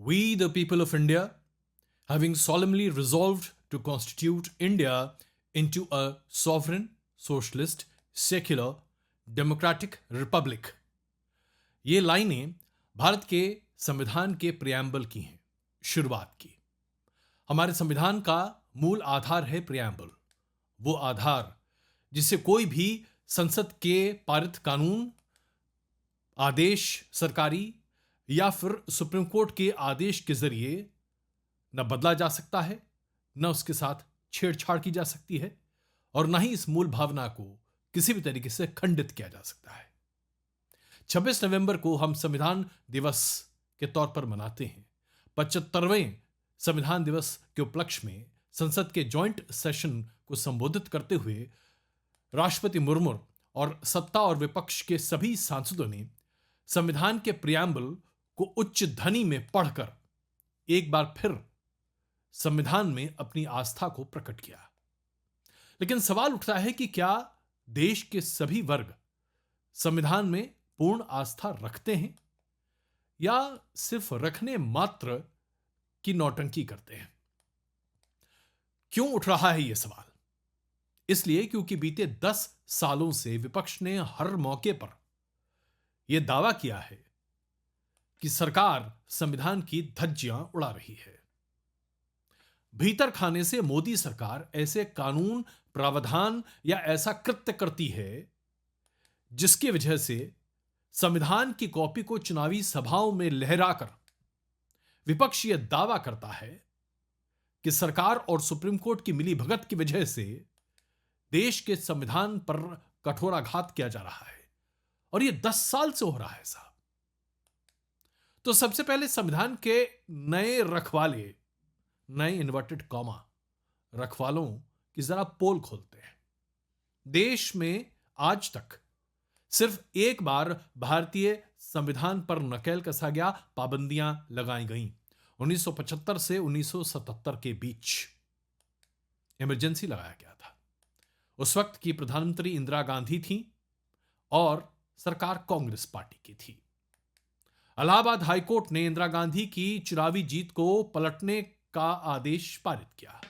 We, the people of India, having solemnly resolved to constitute India into a sovereign, socialist, secular, democratic republic. ये लाइनें भारत के संविधान के preamble की हैं, शुरुआत की। हमारे संविधान का मूल आधार है प्रियम्बल, वो आधार जिससे कोई भी संसद के पारित कानून, आदेश सरकारी या फिर सुप्रीम कोर्ट के आदेश के जरिए न बदला जा सकता है, न उसके साथ छेड़छाड़ की जा सकती है और न ही इस मूल भावना को किसी भी तरीके से खंडित किया जा सकता है। 26 नवंबर को हम संविधान दिवस के तौर पर मनाते हैं। 75वें संविधान दिवस के उपलक्ष्य में संसद के जॉइंट सेशन को संबोधित करते हुए राष्ट्रपति मुर्मू और सत्ता और विपक्ष के सभी सांसदों ने संविधान के प्रियम्बल को उच्च ध्वनि में पढ़कर एक बार फिर संविधान में अपनी आस्था को प्रकट किया। लेकिन सवाल उठता है कि क्या देश के सभी वर्ग संविधान में पूर्ण आस्था रखते हैं या सिर्फ रखने मात्र की नौटंकी करते हैं? क्यों उठ रहा है यह सवाल? इसलिए क्योंकि बीते 10 सालों से विपक्ष ने हर मौके पर यह दावा किया है कि सरकार संविधान की धज्जियां उड़ा रही है। भीतर खाने से मोदी सरकार ऐसे कानून, प्रावधान या ऐसा कृत्य करती है जिसकी वजह से संविधान की कॉपी को चुनावी सभाओं में लहराकर विपक्ष यह दावा करता है कि सरकार और सुप्रीम कोर्ट की मिलीभगत की वजह से देश के संविधान पर कठोराघात किया जा रहा है और यह 10 साल से हो रहा है साहब। तो सबसे पहले संविधान के नए रखवाले, नए इन्वर्टेड कॉमा रखवालों की जरा पोल खोलते हैं। देश में आज तक सिर्फ एक बार भारतीय संविधान पर नकेल कसा गया, पाबंदियां लगाई गईं। 1975 से 1977 के बीच इमरजेंसी लगाया गया था। उस वक्त की प्रधानमंत्री इंदिरा गांधी थी और सरकार कांग्रेस पार्टी की थी। इलाहाबाद हाईकोर्ट ने इंदिरा गांधी की चुनावी जीत को पलटने का आदेश पारित किया।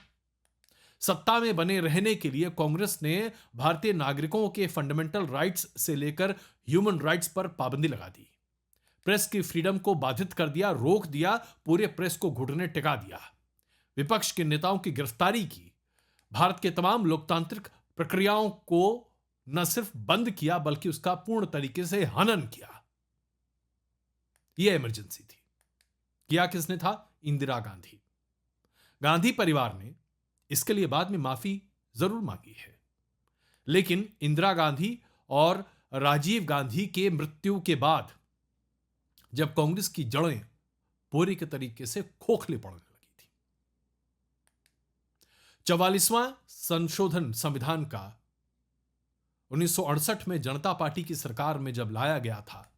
सत्ता में बने रहने के लिए कांग्रेस ने भारतीय नागरिकों के फंडामेंटल राइट्स से लेकर ह्यूमन राइट्स पर पाबंदी लगा दी। प्रेस की फ्रीडम को बाधित कर दिया, रोक दिया, पूरे प्रेस को घुटने टिका दिया। विपक्ष के नेताओं की गिरफ्तारी की। भारत के तमाम लोकतांत्रिक प्रक्रियाओं को न सिर्फ बंद किया बल्कि उसका पूर्ण तरीके से हनन किया। यह इमरजेंसी थी। किया किसने था? इंदिरा गांधी। गांधी परिवार ने इसके लिए बाद में माफी जरूर मांगी है, लेकिन इंदिरा गांधी और राजीव गांधी के मृत्यु के बाद जब कांग्रेस की जड़ें पूरी के तरीके से खोखले पड़ने लगी थी, 44वां संशोधन संविधान का 1968 में जनता पार्टी की सरकार में जब लाया गया था,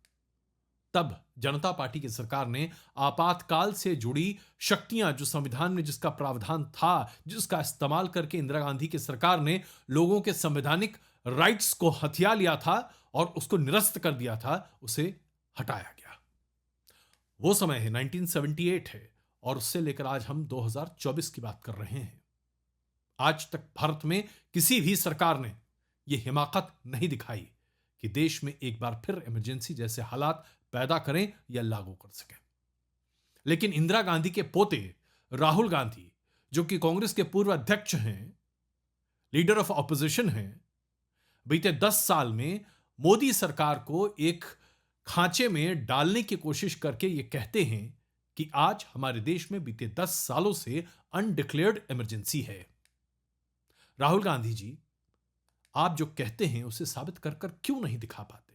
तब जनता पार्टी की सरकार ने आपातकाल से जुड़ी शक्तियां जो संविधान में जिसका प्रावधान था, जिसका इस्तेमाल करके इंदिरा गांधी की सरकार ने लोगों के संवैधानिक राइट्स को हथिया लिया था और उसको निरस्त कर दिया था, उसे हटाया गया। वो समय है 1978 है और उससे लेकर आज हम 2024 की बात कर रहे हैं। आज तक भारत में किसी भी सरकार ने यह हिमाकत नहीं दिखाई कि देश में एक बार फिर इमरजेंसी जैसे हालात पैदा करें या लागू कर सकें। लेकिन इंदिरा गांधी के पोते राहुल गांधी, जो कि कांग्रेस के पूर्व अध्यक्ष हैं, लीडर ऑफ ऑपोजिशन हैं, बीते 10 साल में मोदी सरकार को एक खांचे में डालने की कोशिश करके ये कहते हैं कि आज हमारे देश में बीते 10 सालों से अनडिक्लेयर्ड इमरजेंसी है। राहुल गांधी जी, आप जो कहते हैं उसे साबित कर कर क्यों नहीं दिखा पाते?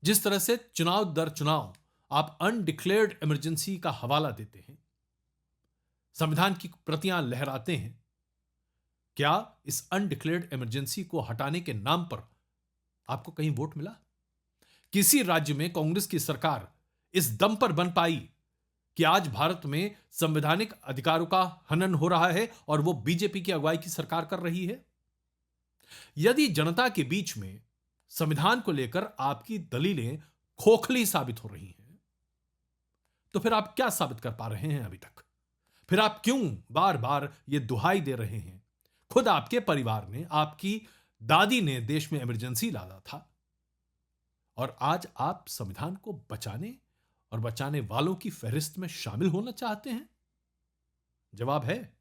जिस तरह से चुनाव दर चुनाव आप अनडिक्लेयर्ड इमरजेंसी का हवाला देते हैं, संविधान की प्रतियां लहराते हैं, क्या इस अनडिक्लेयर्ड इमरजेंसी को हटाने के नाम पर आपको कहीं वोट मिला? किसी राज्य में कांग्रेस की सरकार इस दम पर बन पाई कि आज भारत में संवैधानिक अधिकारों का हनन हो रहा है और वो बीजेपी की अगुवाई की सरकार कर रही है? यदि जनता के बीच में संविधान को लेकर आपकी दलीलें खोखली साबित हो रही हैं, तो फिर आप क्या साबित कर पा रहे हैं अभी तक? फिर आप क्यों बार बार ये दुहाई दे रहे हैं? खुद आपके परिवार ने, आपकी दादी ने देश में इमरजेंसी लादा था, और आज आप संविधान को बचाने और बचाने वालों की फहरिस्त में शामिल होना चाहते हैं? जवाब है।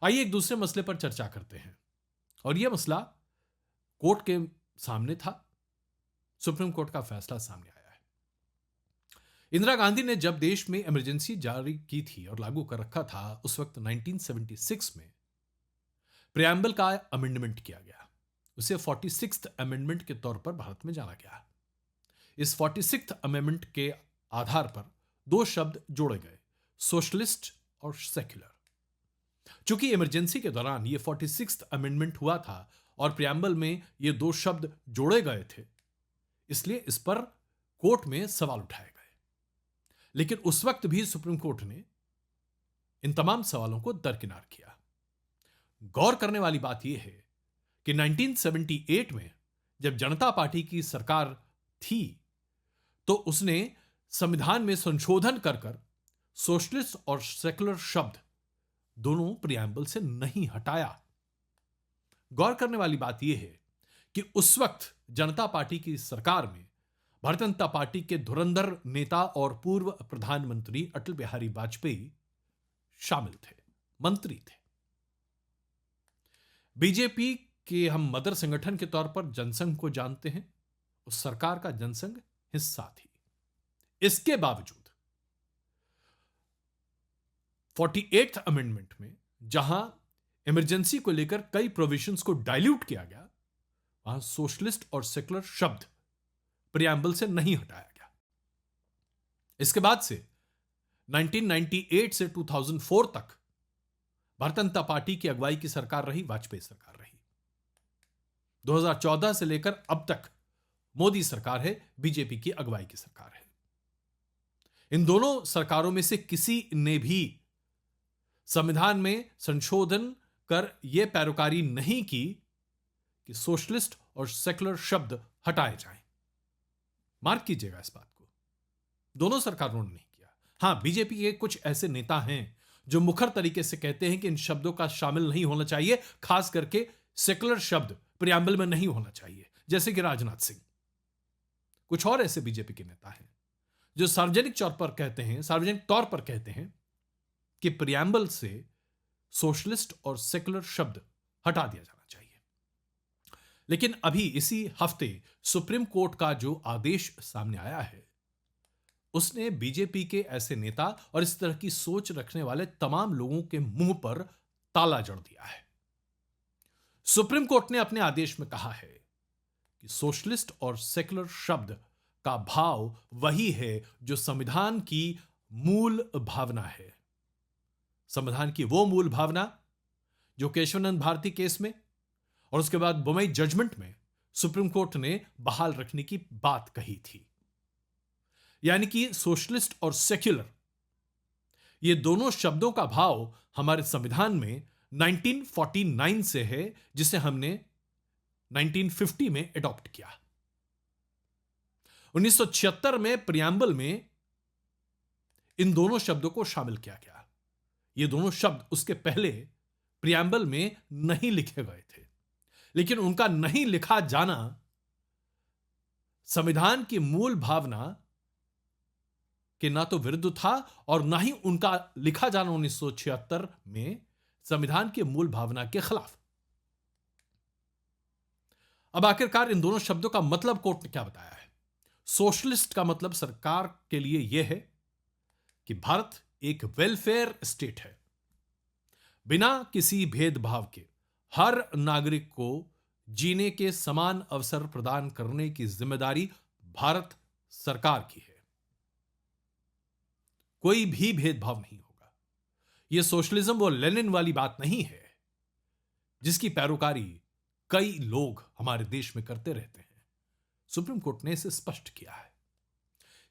आइए एक दूसरे मसले पर चर्चा करते हैं, और यह मसला कोर्ट के सामने था। सुप्रीम कोर्ट का फैसला सामने आया है। इंदिरा गांधी ने जब देश में इमरजेंसी जारी की थी और लागू कर रखा था, उस वक्त 1976 में प्रियम्बल का अमेंडमेंट किया गया। उसे 46th अमेंडमेंट के तौर पर भारत में जाना गया। इस 46th अमेंडमेंट के आधार पर दो शब्द जोड़े गए, सोशलिस्ट और सेक्युलर। चूंकि इमरजेंसी के दौरान यह 46th अमेंडमेंट हुआ था और प्रियम्बल में ये दो शब्द जोड़े गए थे, इसलिए इस पर कोर्ट में सवाल उठाए गए। लेकिन उस वक्त भी सुप्रीम कोर्ट ने इन तमाम सवालों को दरकिनार किया। गौर करने वाली बात यह है कि 1978 में जब जनता पार्टी की सरकार थी, तो उसने संविधान में संशोधन कर सोशलिस्ट और सेकुलर शब्द दोनों प्रियम्बल से नहीं हटाया। गौर करने वाली बात यह है कि उस वक्त जनता पार्टी की सरकार में भारतीय जनता पार्टी के धुरंधर नेता और पूर्व प्रधानमंत्री अटल बिहारी वाजपेयी शामिल थे, मंत्री थे। बीजेपी के हम मदर संगठन के तौर पर जनसंघ को जानते हैं, उस सरकार का जनसंघ हिस्सा थी। इसके बावजूद 48th अमेंडमेंट में जहां इमरजेंसी को लेकर कई प्रोविजंस को डाइल्यूट किया गया, वहां सोशलिस्ट और सेकुलर शब्द प्रियम्बल से नहीं हटाया गया। इसके बाद से 1998 से 2004 तक भारतीय जनता पार्टी की अगुवाई की सरकार रही, वाजपेयी सरकार रही। 2014 से लेकर अब तक मोदी सरकार है, बीजेपी की अगुवाई की सरकार है। इन दोनों सरकारों में से किसी ने भी संविधान में संशोधन कर यह पैरोकारी नहीं की कि सोशलिस्ट और सेकुलर शब्द हटाए जाएं। मार्क कीजिएगा इस बात को, दोनों सरकारों ने नहीं किया। हां, बीजेपी के कुछ ऐसे नेता हैं जो मुखर तरीके से कहते हैं कि इन शब्दों का शामिल नहीं होना चाहिए, खास करके सेकुलर शब्द प्रियम्बल में नहीं होना चाहिए, जैसे कि राजनाथ सिंह। कुछ और ऐसे बीजेपी के नेता हैं जो सार्वजनिक तौर पर कहते हैं कि प्रियम्बल से सोशलिस्ट और सेकुलर शब्द हटा दिया जाना चाहिए। लेकिन अभी इसी हफ्ते सुप्रीम कोर्ट का जो आदेश सामने आया है, उसने बीजेपी के ऐसे नेता और इस तरह की सोच रखने वाले तमाम लोगों के मुंह पर ताला जड़ दिया है। सुप्रीम कोर्ट ने अपने आदेश में कहा है कि सोशलिस्ट और सेकुलर शब्द का भाव वही है जो संविधान की मूल भावना है। संविधान की वो मूल भावना जो केशवानंद भारती केस में और उसके बाद बुमई जजमेंट में सुप्रीम कोर्ट ने बहाल रखने की बात कही थी। यानी कि सोशलिस्ट और सेक्युलर, ये दोनों शब्दों का भाव हमारे संविधान में 1949 से है, जिसे हमने 1950 में एडॉप्ट किया। 1976 में प्रियम्बल में इन दोनों शब्दों को शामिल किया गया। ये दोनों शब्द उसके पहले प्रियम्बल में नहीं लिखे गए थे, लेकिन उनका नहीं लिखा जाना संविधान की मूल भावना के ना तो विरुद्ध था और ना ही उनका लिखा जाना 1976 में संविधान की मूल भावना के खिलाफ। अब आखिरकार इन दोनों शब्दों का मतलब कोर्ट ने क्या बताया है? सोशलिस्ट का मतलब सरकार के लिए यह है कि भारत एक वेलफेयर स्टेट है, बिना किसी भेदभाव के हर नागरिक को जीने के समान अवसर प्रदान करने की जिम्मेदारी भारत सरकार की है। कोई भी भेदभाव नहीं होगा। यह सोशलिज्म और लेनिन वाली बात नहीं है जिसकी पैरोकारी कई लोग हमारे देश में करते रहते हैं। सुप्रीम कोर्ट ने इसे स्पष्ट किया है।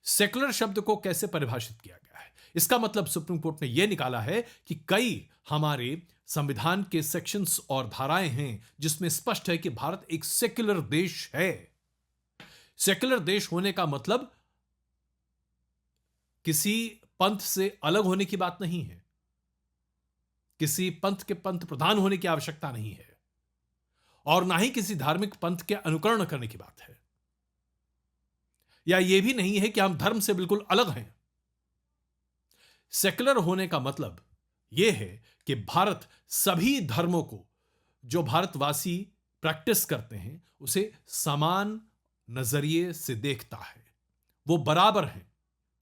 सेकुलर शब्द को कैसे परिभाषित किया गया है? इसका मतलब सुप्रीम कोर्ट ने यह निकाला है कि कई हमारे संविधान के सेक्शंस और धाराएं हैं जिसमें स्पष्ट है कि भारत एक सेकुलर देश है। सेकुलर देश होने का मतलब किसी पंथ से अलग होने की बात नहीं है, किसी पंथ के पंथ प्रधान होने की आवश्यकता नहीं है, और ना ही किसी धार्मिक पंथ के अनुकरण करने की बात है, या यह भी नहीं है कि हम धर्म से बिल्कुल अलग हैं। सेक्युलर होने का मतलब यह है कि भारत सभी धर्मों को, जो भारतवासी प्रैक्टिस करते हैं, उसे समान नजरिए से देखता है। वो बराबर हैं,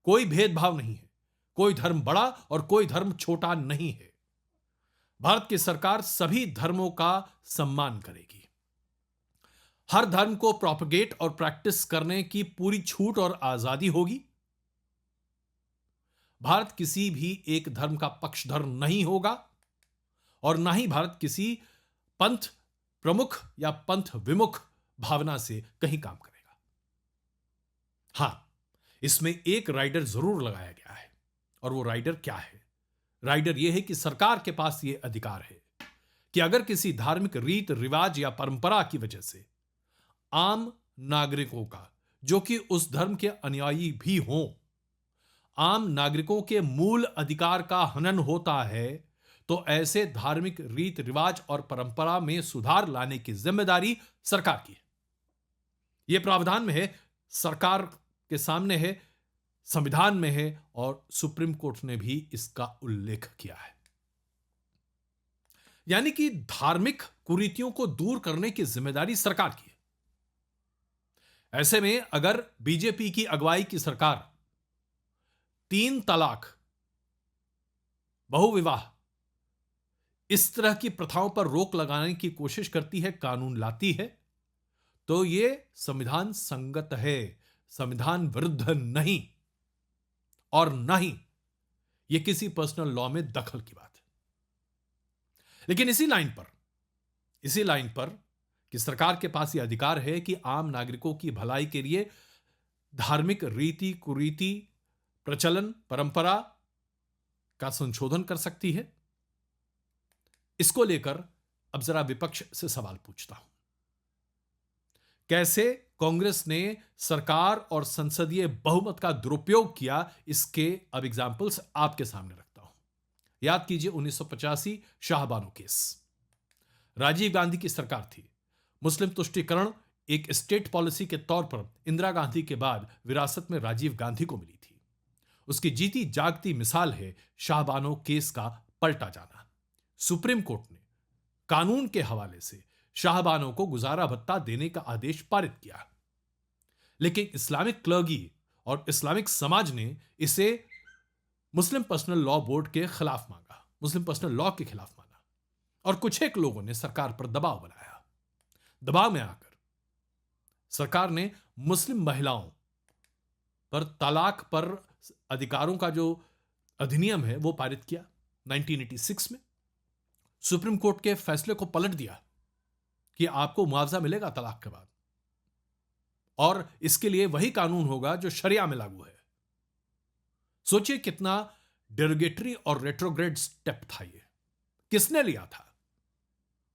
कोई भेदभाव नहीं है, कोई धर्म बड़ा और कोई धर्म छोटा नहीं है। भारत की सरकार सभी धर्मों का सम्मान करेगी। हर धर्म को प्रोपगेट और प्रैक्टिस करने की पूरी छूट और आजादी होगी। भारत किसी भी एक धर्म का पक्षधर नहीं होगा, और ना ही भारत किसी पंथ प्रमुख या पंथ विमुख भावना से कहीं काम करेगा। हां, इसमें एक राइडर जरूर लगाया गया है, और वो राइडर क्या है? राइडर यह है कि सरकार के पास यह अधिकार है कि अगर किसी धार्मिक रीत रिवाज या परंपरा की वजह से आम नागरिकों का, जो कि उस धर्म के अनुयायी भी हों, आम नागरिकों के मूल अधिकार का हनन होता है, तो ऐसे धार्मिक रीत रिवाज और परंपरा में सुधार लाने की जिम्मेदारी सरकार की है। यह प्रावधान में है, सरकार के सामने है, संविधान में है, और सुप्रीम कोर्ट ने भी इसका उल्लेख किया है। यानी कि धार्मिक कुरीतियों को दूर करने की जिम्मेदारी सरकार की है। ऐसे में अगर बीजेपी की अगुवाई की सरकार 3 तलाक, बहुविवाह, इस तरह की प्रथाओं पर रोक लगाने की कोशिश करती है, कानून लाती है, तो यह संविधान संगत है, संविधान विरुद्ध नहीं, और ना ही यह किसी पर्सनल लॉ में दखल की बात है। लेकिन इसी लाइन पर कि सरकार के पास यह अधिकार है कि आम नागरिकों की भलाई के लिए धार्मिक रीति कुरीति, प्रचलन, परंपरा का संशोधन कर सकती है। इसको लेकर अब जरा विपक्ष से सवाल पूछता हूं। कैसे कांग्रेस ने सरकार और संसदीय बहुमत का दुरुपयोग किया, इसके अब एग्जाम्पल्स आपके सामने रखता हूं। याद कीजिए 1985 शाहबानो केस। राजीव गांधी की सरकार थी। मुस्लिम तुष्टीकरण एक स्टेट पॉलिसी के तौर पर इंदिरा गांधी के बाद विरासत में राजीव गांधी को मिली थी। उसकी जीती जागती मिसाल है शाहबानो केस का पलटा जाना। सुप्रीम कोर्ट ने कानून के हवाले से शाहबानो को गुजारा भत्ता देने का आदेश पारित किया, लेकिन इस्लामिक क्लर्गी और इस्लामिक समाज ने इसे मुस्लिम पर्सनल लॉ बोर्ड के खिलाफ मांगा, मुस्लिम पर्सनल लॉ के खिलाफ माना, और कुछ एक लोगों ने सरकार पर दबाव बनाया। दबाव में आकर सरकार ने मुस्लिम महिलाओं पर तलाक पर अधिकारों का जो अधिनियम है वो पारित किया 1986 में। सुप्रीम कोर्ट के फैसले को पलट दिया कि आपको मुआवजा मिलेगा तलाक के बाद, और इसके लिए वही कानून होगा जो शरिया में लागू है। सोचिए कितना डेरोगेटरी और रेट्रोग्रेड स्टेप था ये। किसने लिया था?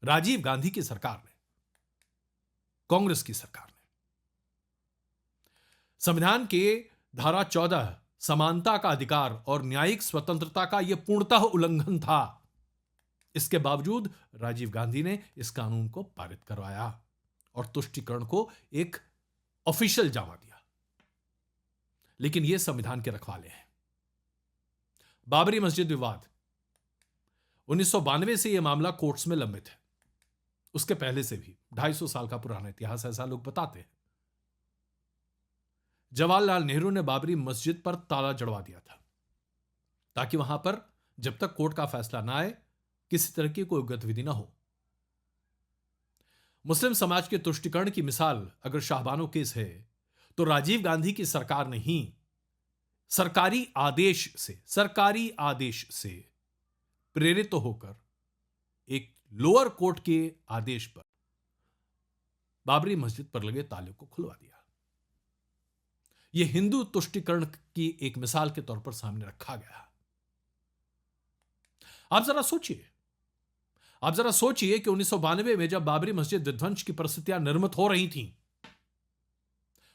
राजीव गांधी की सरकार ने, कांग्रेस की सरकार ने। संविधान के धारा 14 समानता का अधिकार और न्यायिक स्वतंत्रता का यह पूर्णतः उल्लंघन था। इसके बावजूद राजीव गांधी ने इस कानून को पारित करवाया और तुष्टीकरण को एक ऑफिशियल जामा दिया। लेकिन यह संविधान के रखवाले हैं। बाबरी मस्जिद विवाद 1992 से यह मामला कोर्ट्स में लंबित है। उसके पहले से भी 250 साल का पुराना इतिहास, ऐसा लोग बताते हैं। जवाहरलाल नेहरू ने बाबरी मस्जिद पर ताला जड़वा दिया था ताकि वहां पर जब तक कोर्ट का फैसला ना आए किसी तरह की कोई गतिविधि ना हो। मुस्लिम समाज के तुष्टीकरण की मिसाल अगर शाहबानो केस है, तो राजीव गांधी की सरकार ने ही सरकारी आदेश से प्रेरित होकर एक लोअर कोर्ट के आदेश पर बाबरी मस्जिद पर लगे ताले को खुलवा दिया। यह हिंदू तुष्टीकरण की एक मिसाल के तौर पर सामने रखा गया। आप जरा सोचिए कि 1992 में जब बाबरी मस्जिद विध्वंस की परिस्थितियां निर्मित हो रही थीं,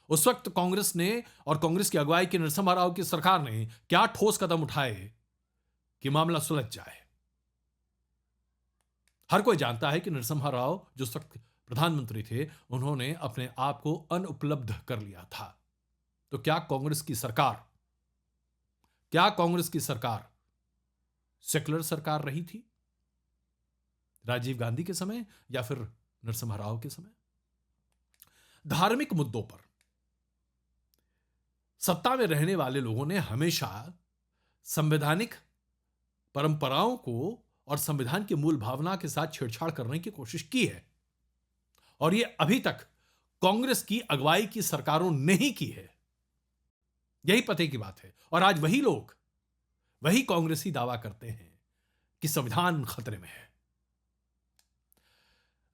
उस वक्त कांग्रेस ने और कांग्रेस की अगुवाई की नरसिम्हा राव की सरकार ने क्या ठोस कदम उठाए कि मामला सुलझ जाए। हर कोई जानता है कि नरसिम्हा राव जो उस वक्त प्रधानमंत्री थे, उन्होंने अपने आप को अनुपलब्ध कर लिया था। तो क्या कांग्रेस की सरकार सेकुलर सरकार रही थी राजीव गांधी के समय या फिर नरसिम्हा राव के समय? धार्मिक मुद्दों पर सत्ता में रहने वाले लोगों ने हमेशा संवैधानिक परंपराओं को और संविधान की मूल भावना के साथ छेड़छाड़ करने की कोशिश की है, और यह अभी तक कांग्रेस की अगुवाई की सरकारों ने ही की है। यही पते की बात है। और आज वही कांग्रेसी दावा करते हैं कि संविधान खतरे में है।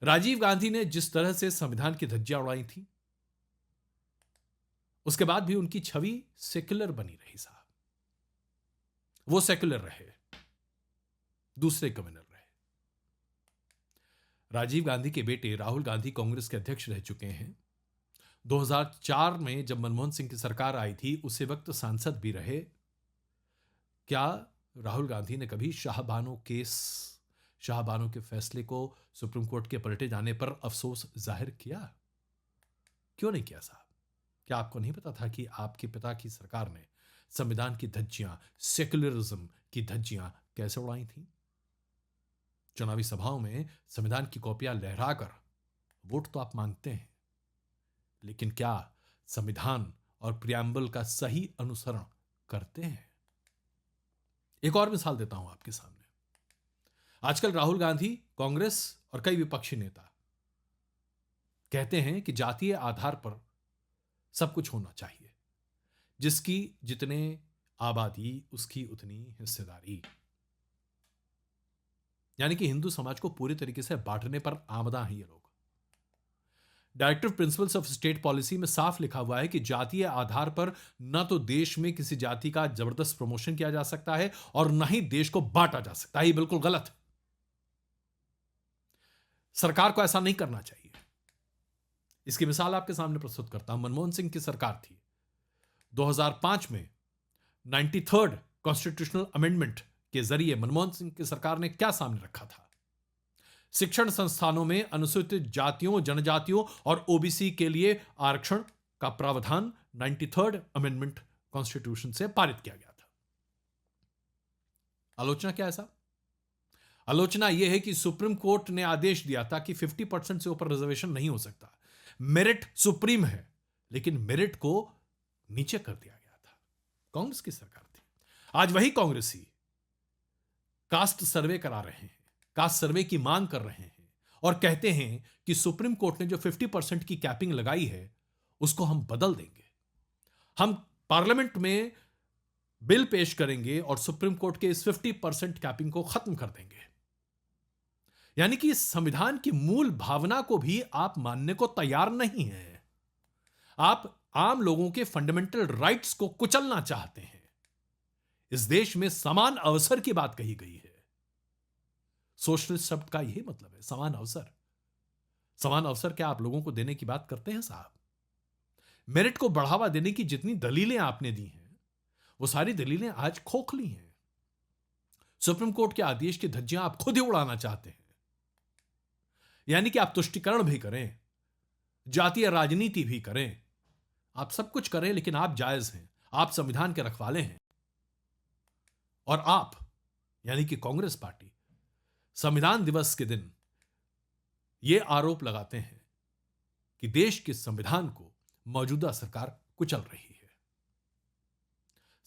राजीव गांधी ने जिस तरह से संविधान की धज्जियां उड़ाई थी, उसके बाद भी उनकी छवि सेक्युलर बनी रही साहब। वो सेक्युलर रहे, दूसरे कम्युनल रहे। राजीव गांधी के बेटे राहुल गांधी कांग्रेस के अध्यक्ष रह चुके हैं। 2004 में जब मनमोहन सिंह की सरकार आई थी, उसी वक्त सांसद भी रहे। क्या राहुल गांधी ने कभी शाहबानो के फैसले को सुप्रीम कोर्ट के पलटे जाने पर अफसोस जाहिर किया? क्यों नहीं किया साहब? क्या आपको नहीं पता था कि आपके पिता की सरकार ने संविधान की धज्जियां, सेक्युलरिज्म की धज्जियां कैसे उड़ाई थी? चुनावी सभाओं में संविधान की कॉपियां लहराकर वोट तो आप मांगते हैं, लेकिन क्या संविधान और प्रियम्बल का सही अनुसरण करते हैं? एक और मिसाल देता हूं आपके सामने। आजकल राहुल गांधी, कांग्रेस और कई विपक्षी नेता कहते हैं कि जातीय आधार पर सब कुछ होना चाहिए, जिसकी जितने आबादी उसकी उतनी हिस्सेदारी। यानी कि हिंदू समाज को पूरी तरीके से बांटने पर आमदा हैं ये लोग। Directive principles of state policy में साफ लिखा हुआ है कि जातीय आधार पर न तो देश में किसी जाति का जबरदस्त प्रमोशन किया जा सकता है और न ही देश को बांटा जा सकता है। ये बिल्कुल गलत है। सरकार को ऐसा नहीं करना चाहिए। इसकी मिसाल आपके सामने प्रस्तुत करता हूं। मनमोहन सिंह की सरकार थी। 2005 में 93rd कॉन्स्टिट्यूशनल अमेंडमेंट के जरिए मनमोहन सिंह की सरकार ने क्या सामने रखा था? शिक्षण संस्थानों में अनुसूचित जातियों, जनजातियों और ओबीसी के लिए आरक्षण का प्रावधान 93rd अमेंडमेंट कॉन्स्टिट्यूशन से पारित किया गया था। आलोचना क्या है साहब? आलोचना यह है कि सुप्रीम कोर्ट ने आदेश दिया था कि 50% से ऊपर रिजर्वेशन नहीं हो सकता। मेरिट सुप्रीम है, लेकिन मेरिट को नीचे कर दिया गया था। कांग्रेस की सरकार थी। आज वही कांग्रेसी कास्ट सर्वे करा रहे हैं, कास्ट सर्वे की मांग कर रहे हैं और कहते हैं कि सुप्रीम कोर्ट ने जो 50% की कैपिंग लगाई है, उसको हम बदल देंगे। हम पार्लियामेंट में बिल पेश करेंगे और सुप्रीम कोर्ट के इस 50% कैपिंग को खत्म कर देंगे। यानी कि संविधान की मूल भावना को भी आप मानने को तैयार नहीं हैं। आप आम लोगों के फंडामेंटल राइट्स को कुचलना चाहते हैं। इस देश में समान अवसर की बात कही गई है। सोशलिस्ट शब्द का यही मतलब है, समान अवसर। समान अवसर क्या आप लोगों को देने की बात करते हैं साहब? मेरिट को बढ़ावा देने की जितनी दलीलें आपने दी हैं, वो सारी दलीलें आज खोखली हैं। सुप्रीम कोर्ट के आदेश की धज्जियां आप खुद ही उड़ाना चाहते हैं। यानी कि आप तुष्टीकरण भी करें, जातीय राजनीति भी करें, आप सब कुछ करें, लेकिन आप जायज हैं, आप संविधान के रखवाले हैं। और आप यानी कि कांग्रेस पार्टी संविधान दिवस के दिन यह आरोप लगाते हैं कि देश के संविधान को मौजूदा सरकार कुचल रही है।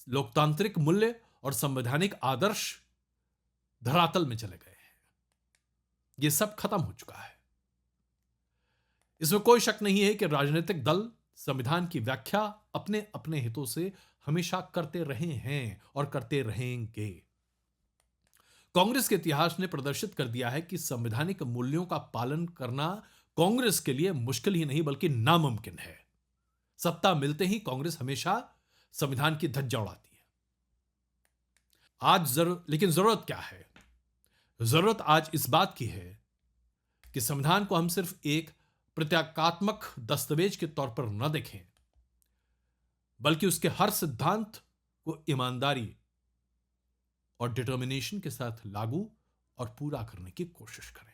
लोकतांत्रिक मूल्य और संवैधानिक आदर्श धरातल में चले गए हैं। यह सब खत्म हो चुका है। इसमें कोई शक नहीं है कि राजनीतिक दल संविधान की व्याख्या अपने अपने हितों से हमेशा करते रहे हैं और करते रहेंगे। कांग्रेस के इतिहास ने प्रदर्शित कर दिया है कि संवैधानिक मूल्यों का पालन करना कांग्रेस के लिए मुश्किल ही नहीं बल्कि नामुमकिन है। सत्ता मिलते ही कांग्रेस हमेशा संविधान की धज्जियां उड़ाती है। लेकिन जरूरत क्या है? जरूरत आज इस बात की है कि संविधान को हम सिर्फ एक प्रतीकात्मक दस्तावेज के तौर पर न देखें, बल्कि उसके हर सिद्धांत को ईमानदारी और डिटर्मिनेशन के साथ लागू और पूरा करने की कोशिश करें।